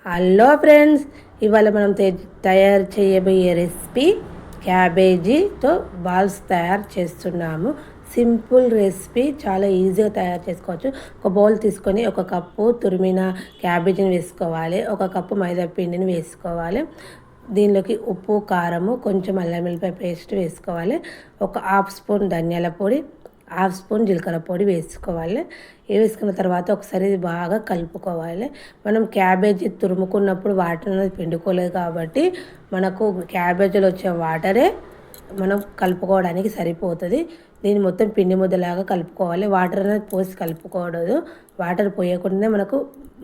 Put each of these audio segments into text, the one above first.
Hello friends, ఇవాళ మనం తయారు చేయబోయే రెసిపీ క్యాబేజీతో బాల్స్ తయారు చేస్తున్నాము. సింపుల్ రెసిపీ, చాలా ఈజీగా తయారు చేసుకోవచ్చు. ఒక బౌల్ తీసుకొని ఒక కప్పు తురిమిన క్యాబేజీని వేసుకోవాలి, ఒక కప్పు మైదా పిండిని వేసుకోవాలి. దీనిలోకి ఉప్పు, కారము, కొంచెం అల్లం వెల్లిపాయ పేస్ట్ వేసుకోవాలి. ఒక హాఫ్ స్పూన్ ధనియాల పొడి, హాఫ్ స్పూన్ జీలకర్ర పొడి వేసుకోవాలి. వేసుకున్న తర్వాత ఒకసారి బాగా కలుపుకోవాలి. మనం క్యాబేజీ తురుముకున్నప్పుడు వాటర్ అనేది పిండుకోలేదు కాబట్టి మనకు క్యాబేజీలో వచ్చే వాటరే మనం కలుపుకోవడానికి సరిపోతుంది. దీన్ని మొత్తం పిండి ముద్దలాగా కలుపుకోవాలి. వాటర్ అనేది పోసి కలుపుకోవడదు, వాటర్ పోయకుండానే మనకు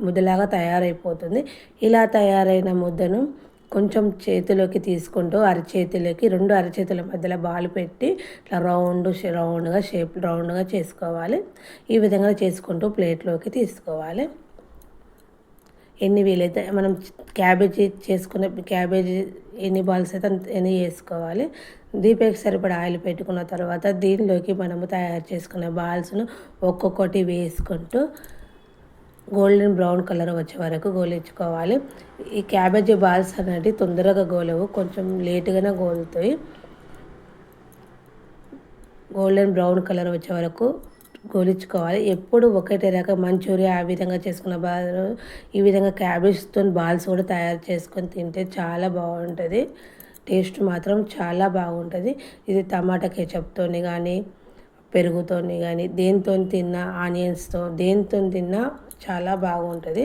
ముద్దలాగా తయారైపోతుంది. ఇలా తయారైన ముద్దను కొంచెం చేతిలోకి తీసుకుంటూ రెండు అరచేతుల మధ్యలో బాల్ పెట్టి ఇట్లా రౌండ్గా చేసుకోవాలి. ఈ విధంగా చేసుకుంటూ ప్లేట్లోకి తీసుకోవాలి. ఎన్ని వీలైతే మనం క్యాబేజీ ఎన్ని బాల్స్ అయితే ఎన్ని వేసుకోవాలి. దీపేకి సరిపడా ఆయిల్ పెట్టుకున్న తర్వాత దీనిలోకి మనము తయారు చేసుకునే బాల్స్ను ఒక్కొక్కటి వేసుకుంటూ గోల్డెన్ బ్రౌన్ కలర్ వచ్చే వరకు గోలించుకోవాలి. ఈ క్యాబేజీ బాల్స్ అనేవి తొందరగా గోలవు, కొంచెం లేటుగానే గోలుతాయి. గోల్డెన్ బ్రౌన్ కలర్ వచ్చే వరకు గోలించుకోవాలి. ఎప్పుడు ఒకటే రకం మంచూరియా ఆ విధంగా చేసుకున్న బాల్ ఈ విధంగా క్యాబేజ్తో బాల్స్ కూడా తయారు చేసుకొని తింటే చాలా బాగుంటుంది. టేస్ట్ మాత్రం చాలా బాగుంటుంది. ఇది టమాటా కెచప్తోని కానీ, పెరుగుతోని కానీ, దేంతో తిన్నా, ఆనియన్స్తో దేంతో తిన్నా చాలా బాగుంటుంది.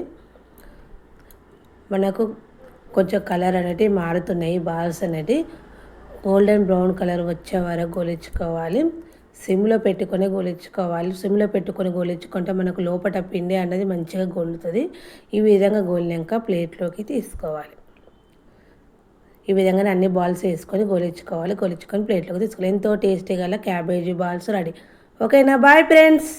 మనకు కొంచెం కలర్ అనేవి మారుతున్నాయి. బాల్స్ అనేవి గోల్డెన్ బ్రౌన్ కలర్ వచ్చే వరకు గోలించుకోవాలి. సిమ్లో పెట్టుకొని గోలించుకుంటే మనకు లోపల పిండి అనేది మంచిగా గోలుతుంది. ఈ విధంగా గోలినాక ప్లేట్లోకి తీసుకోవాలి. ఈ విధంగానే అన్ని బాల్స్ వేసుకొని గోలించుకొని ప్లేట్లోకి తీసుకోవాలి. ఎంతో టేస్టీగా క్యాబేజీ బాల్స్ రెడీ. ఓకేనా? Bye friends.